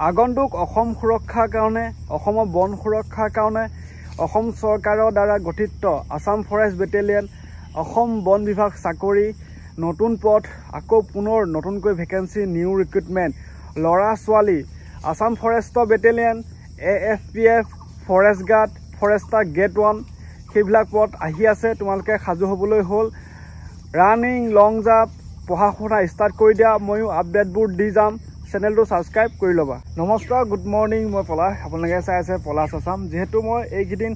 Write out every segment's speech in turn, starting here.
আগন্তুক অসম সুৰক্ষাৰ কাৰণে অসমৰ বন সুৰক্ষাৰ কাৰণে অসম চৰকাৰৰ দ্বাৰা গঠিত আসাম ফৰেষ্ট বেটেলিয়ন অসম বন বিভাগ চাকৰি নতুন পদ আকৌ পুনৰ নতুনকৈ ভেকেন্সি নিউ ৰিক্ৰুটমেন্ট লৰা ছোৱালী Assam forest battalion AFPF forest guard forester গেট 1 সেইবিলাক পদ আহি আছে তোমালোকে সাজু হ'বলৈ হ'ল ৰানিং লং জাম্প পঢ়া শুনা ষ্টাৰ্ট কৰি দিয়া ময়ো আপডেটবোৰ দি যাম চেনেলটো সাবস্ক্ৰাইব কৰি লবা নমস্কাৰ গুড মৰ্নিং মই পলাশ আপোনালোকে চাই আছে পলাশ আসাম যেহেতু মই এইকেইদিন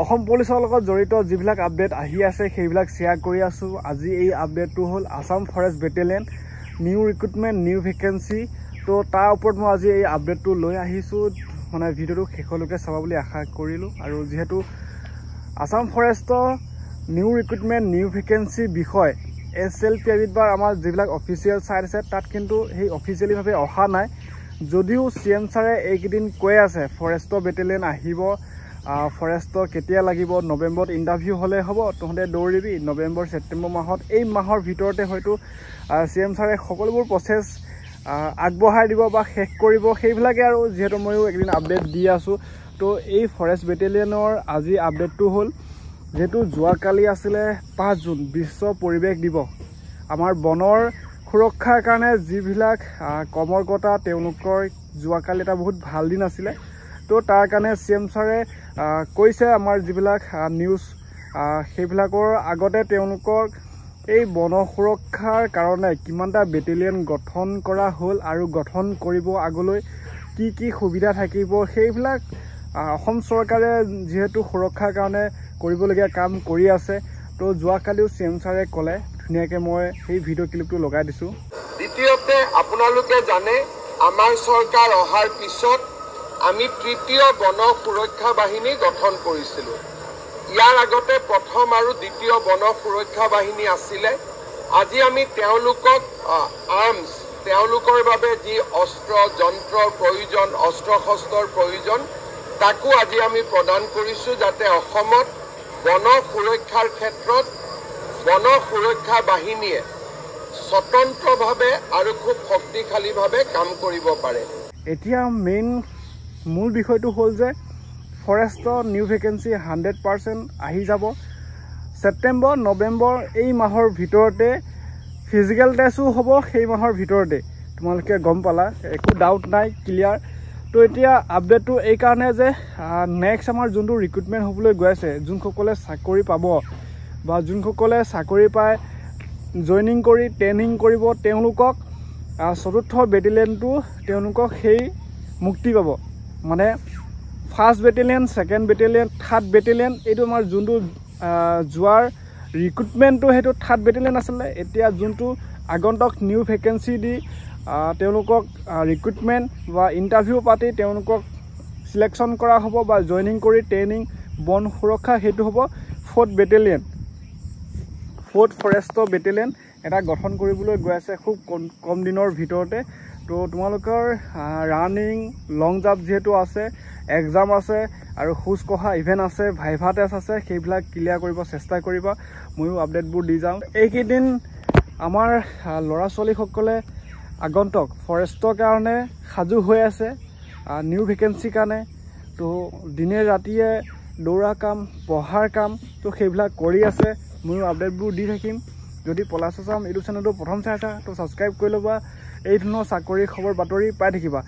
অসম পুলিচৰ লগত জড়িত যিবিলাক আপডেট আহি আছে সেইবিলাক শেয়াৰ কৰি আছো আজি এই আপডেটটো হ'ল Assam forest battalion new recruitment new vacancy তো তাৰ ওপৰত মই আজি এই আপডেটটো লৈ আহিছো মানে ভিডিওটো শেষলৈকে চাবা বুলি আশা কৰিলো আৰু যেহেতু আসাম ফৰেষ্টৰ নিউ ৰিক্ৰুটমেন্ট নিউ ভেকেন্সি বিষয় SLPIত বাৰ আমাৰ যিবিলাক অফিচিয়েল সাইট আছে তাত কিন্তু সেই অফিচিয়েলি ভাবে অহা নাই যদিও CM ছাৰে এইকেইদিন কৈ আছে ফৰেষ্টৰ বেটেলিয়ন আহিব ফৰেষ্টৰ কেতিয়া লাগিব নৱেম্বৰত ইন্টাৰভিউ হলে হ'ব তহঁতে দৌৰিবি নৱেম্বৰ ছেপ্টেম্বৰ মাহত এই মাহৰ ভিতৰতে হয়তো CM ছাৰে সকলোবোৰ প্ৰসেস আগবঢ়াই দিব বা শেষ কৰিব সেইবিলাকে আৰু যেহেতু ময়ো একদিন আপডেট দি আছো তো এই ফৰেষ্ট বেটেলিয়নৰ আজি আপডেটটো হ'ল যেহেতু যোৱাকালি আছিলে 5 জুন বিশ্ব পৰিৱেশ দিৱস আমাৰ বনৰ সুৰক্ষাৰ কাৰণে যিবিলাক কৰ্মকৰ্তা তেওঁলোকৰ যোৱাকালি এটা বহুত ভাল দিন আছিলে তো তাৰ কাৰণে CM ছাৰে কৈছে আমাৰ যিবিলাক নিউজ সেইবিলাকৰ আগতে তেওঁলোকৰ এই বন সুৰক্ষাৰ কাৰণে কিমানটা বেটেলিয়ন গঠন কৰা হ'ল আৰু গঠন কৰিব আগলৈ কি সুবিধা থাকিব সেইবিলাক অসম চৰকাৰে যেহেতু সুৰক্ষাৰ কাৰণে কৰিবলগীয়া কাম কৰি আছে তো যোৱাকালিও CM ছাৰে ক'লে ধুনীয়াকৈ মই সেই ভিডিঅ' ক্লিপটো লগাই দিছোঁ দ্বিতীয়তে আপোনালোকে জানে আমাৰ চৰকাৰ অহাৰ পিছত আমি তৃতীয় বন সুৰক্ষা বাহিনী গঠন কৰিছিলোঁ ইয়াৰ আগতে প্ৰথম আৰু দ্বিতীয় বন সুৰক্ষা বাহিনী আছিলে আজি আমি তেওঁলোকক আৰ্মছ তেওঁলোকৰ বাবে যি অস্ত্ৰ যন্ত্ৰৰ প্ৰয়োজন অস্ত্ৰ শস্ত্ৰৰ প্ৰয়োজন তাকো আজি আমি প্ৰদান কৰিছোঁ যাতে অসমত বন সুৰক্ষাৰ ক্ষেত্ৰত বন সুৰক্ষা বাহিনীয়ে স্বতন্ত্ৰভাৱে আৰু খুব শক্তিশালীভাৱে কাম কৰিব পাৰে এতিয়া মূল বিষয়টো হ'ল যে ফৰেষ্টৰ নিউ ভেকেন্সি 100% আহি যাব ছেপ্টেম্বৰ নৱেম্বৰ এই মাহৰ ভিতৰতে ফিজিকেল টেষ্টো হ'ব সেই মাহৰ ভিতৰতে তোমালোকে গম পালা একো ডাউট নাই ক্লিয়াৰ তো এতিয়া আপডেটটো এই কাৰণে যে নেক্সট আমাৰ যোনটো ৰিক্ৰুটমেন্ট হ'বলৈ গৈ আছে যোনসকলে চাকৰি পাব বা যোনসকলে চাকৰি পায় জইনিং কৰি ট্ৰেইনিং কৰিব তেওঁলোকক চতুৰ্থ বেটেলিয়নটো তেওঁলোকক সেই মুক্তি পাব মানে first battalion second battalion third battalion এইটো আমাৰ যোনটো যোৱাৰ ৰিক্ৰুটমেন্টটো সেইটো থাৰ্ড বেটেলিয়ন আছিলে এতিয়া যোনটো আগন্তুক নিউ ভেকেন্সি দি তেওঁলোকক ৰিক্ৰুটমেন্ট বা ইন্টাৰভিউ পাতি তেওঁলোকক সিলেকশ্যন কৰা হ'ব বা জইনিং কৰি ট্ৰেইনিং বন সুৰক্ষা সেইটো হ'ব ফ'ৰ্থ বেটেলিয়ন ফ'ৰ্থ ফৰেষ্টৰ বেটেলিয়ন এটা গঠন কৰিবলৈ গৈ আছে খুব কম দিনৰ ভিতৰতে তো তোমালোকৰ ৰানিং লং জাম্প যেহেতু আছে এক্সাম আছে আৰু খোজ কঢ়া ইভেন্ট আছে ভাইভা টেষ্ট আছে সেইবিলাক ক্লিয়াৰ কৰিব চেষ্টা কৰিবা ময়ো আপডেটবোৰ দি যাম এইকেইদিন আমাৰ ল'ৰা ছোৱালীসকলে আগন্তুক ফৰেষ্টৰ কাৰণে সাজু হৈ আছে নিউ ভেকেন্সিৰ কাৰণে তো দিনে ৰাতিয়ে দৌৰা কাম পঢ়াৰ কাম তো সেইবিলাক কৰি আছে ময়ো আপডেটবোৰ দি থাকিম যদি পলাশ আসাম এইটো চেনেলটো প্ৰথম চাইছা তো ছাবস্ক্ৰাইব কৰি ল'বা এই ধৰণৰ চাকৰি খবৰ বাতৰি পাই থাকিবা